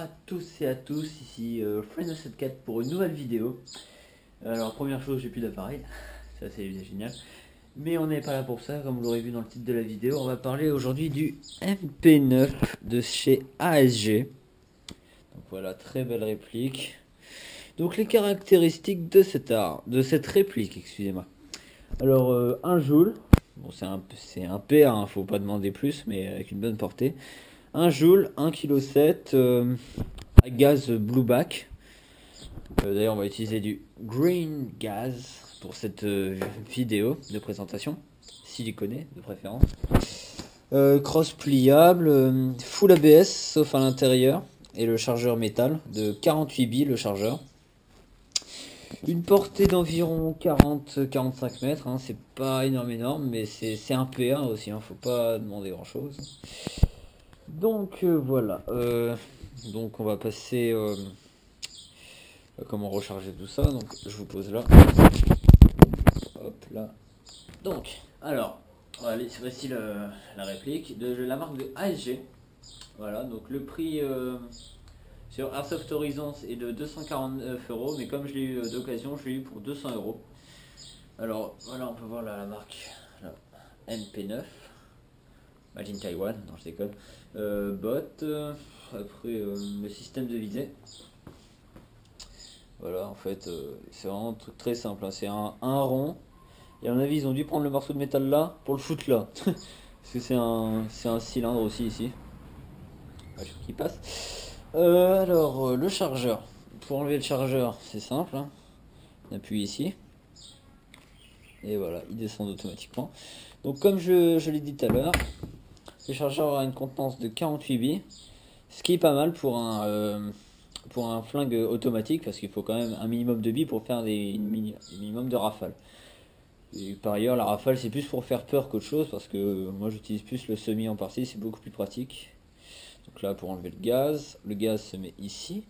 à tous et à tous, ici Friends74 pour une nouvelle vidéo. Alors première chose, j'ai plus d'appareil, ça c'est génial. Mais on n'est pas là pour ça, comme vous l'aurez vu dans le titre de la vidéo. On va parler aujourd'hui du MP9 de chez ASG. Donc voilà, très belle réplique. Donc les caractéristiques de cette réplique, excusez-moi. Alors 1 joule, bon c'est un PA, hein, faut pas demander plus, mais avec une bonne portée. 1 joule, 1,7 kg à gaz blueback. D'ailleurs on va utiliser du green gas pour cette vidéo de présentation, siliconé de préférence. Crosse pliable, full ABS sauf à l'intérieur, et le chargeur métal de 48 billes le chargeur. Une portée d'environ 40-45 mètres, hein, c'est pas énorme, mais c'est un PA aussi, hein, faut pas demander grand chose. Donc voilà, donc on va passer à comment recharger tout ça, donc je vous pose là. Hop là. Donc, alors, voilà, voici la réplique de la marque de ASG. Voilà, donc le prix sur Airsoft Horizons est de 249 €, mais comme je l'ai eu d'occasion, je l'ai eu pour 200 €. Alors, voilà, on peut voir la marque là, MP9, Made in Taiwan, non je déconne. Bot, après le système de visée. Voilà, en fait, c'est vraiment un truc très simple, hein. C'est un rond. Et à mon avis, ils ont dû prendre le morceau de métal là pour le foutre là. Parce que c'est un cylindre aussi ici. Ah, je crois qu'il passe. Alors, le chargeur. Pour enlever le chargeur, c'est simple, hein. On appuie ici. Et voilà, il descend automatiquement. Donc, comme je l'ai dit tout à l'heure, le chargeur aura une contenance de 48 billes. Ce qui est pas mal pour un flingue automatique, parce qu'il faut quand même un minimum de billes pour faire des minimum de rafales. Et par ailleurs, la rafale c'est plus pour faire peur qu'autre chose, parce que moi j'utilise plus le semi en partie, c'est beaucoup plus pratique. Donc là, pour enlever le gaz se met ici.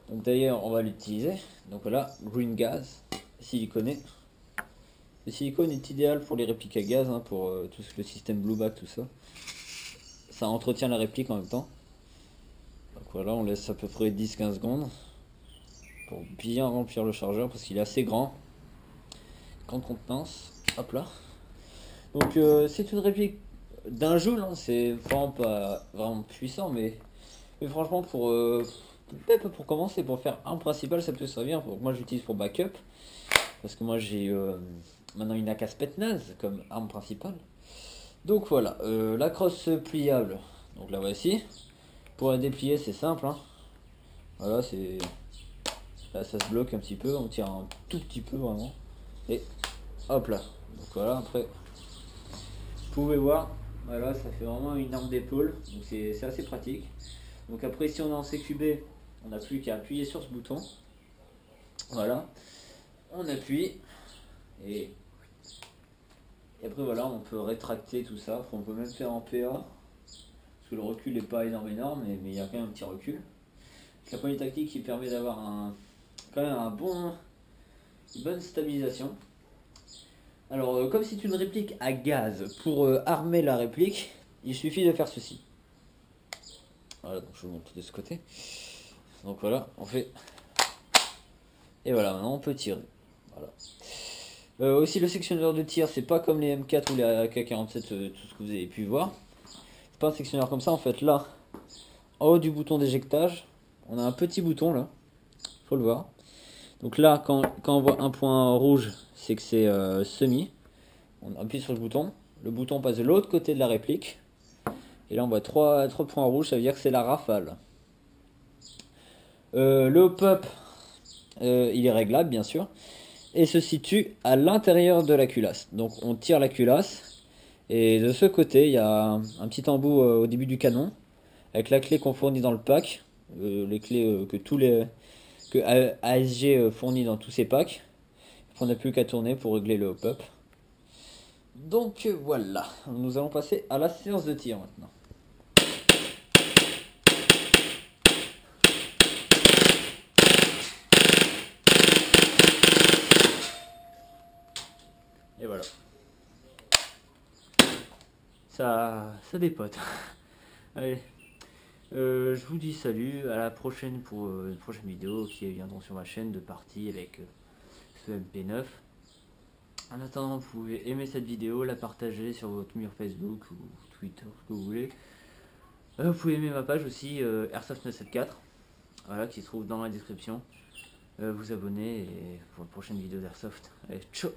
Donc d'ailleurs, on va l'utiliser. Donc voilà, green gas, siliconé. Le silicone est idéal pour les répliques à gaz, hein, pour tout le système blueback, tout ça. Ça entretient la réplique en même temps. Donc voilà, on laisse à peu près 10-15 secondes pour bien remplir le chargeur, parce qu'il est assez grand. Grande contenance. Hop là. Donc c'est une réplique d'un joule, hein, c'est vraiment pas vraiment puissant, mais franchement pour commencer, pour faire un principal, ça peut servir. Donc, moi j'utilise pour backup, parce que moi j'ai maintenant une AK Spetsnaz comme arme principale. Donc voilà, la crosse pliable, donc la voici. Pour la déplier c'est simple, hein. Voilà, c'est là ça se bloque un petit peu, on tire un tout petit peu vraiment, et hop là. Donc voilà, après vous pouvez voir, voilà, ça fait vraiment une arme d'épaule, donc c'est assez pratique. Donc après, si on est en CQB, on n'a plus qu'à appuyer sur ce bouton. Voilà, on appuie, et après voilà, on peut rétracter tout ça. On peut même faire en PA, parce que le recul n'est pas énorme, mais il y a quand même un petit recul. La poignée tactique qui permet d'avoir quand même une bonne stabilisation. Alors, comme c'est une réplique à gaz, pour armer la réplique, il suffit de faire ceci. Voilà, donc je vous montre de ce côté. Donc voilà, on fait. Et voilà, maintenant on peut tirer. Voilà. Aussi, le sectionneur de tir, c'est pas comme les M4 ou les AK-47, tout ce que vous avez pu voir. C'est pas un sectionneur comme ça, en fait. Là, en haut du bouton d'éjectage, on a un petit bouton là. Faut le voir. Donc là, quand on voit un point rouge, c'est que c'est semi. On appuie sur le bouton passe de l'autre côté de la réplique, et là on voit trois points rouges, ça veut dire que c'est la rafale. Le hop-up, il est réglable bien sûr, et se situe à l'intérieur de la culasse. Donc on tire la culasse, et de ce côté il y a un petit embout au début du canon, avec la clé qu'on fournit dans le pack, les clés que ASG fournit dans tous ses packs. On n'a plus qu'à tourner pour régler le hop-up. Donc voilà, nous allons passer à la séance de tir maintenant. Et voilà. Ça dépote. Allez. Je vous dis salut, à la prochaine pour une prochaine vidéo qui viendront sur ma chaîne de partie avec ce MP9. En attendant, vous pouvez aimer cette vidéo, la partager sur votre mur Facebook ou Twitter, ce que vous voulez. Vous pouvez aimer ma page aussi, Airsoft 974, voilà, qui se trouve dans la description. Vous abonner et pour une prochaine vidéo d'Airsoft. Allez, ciao!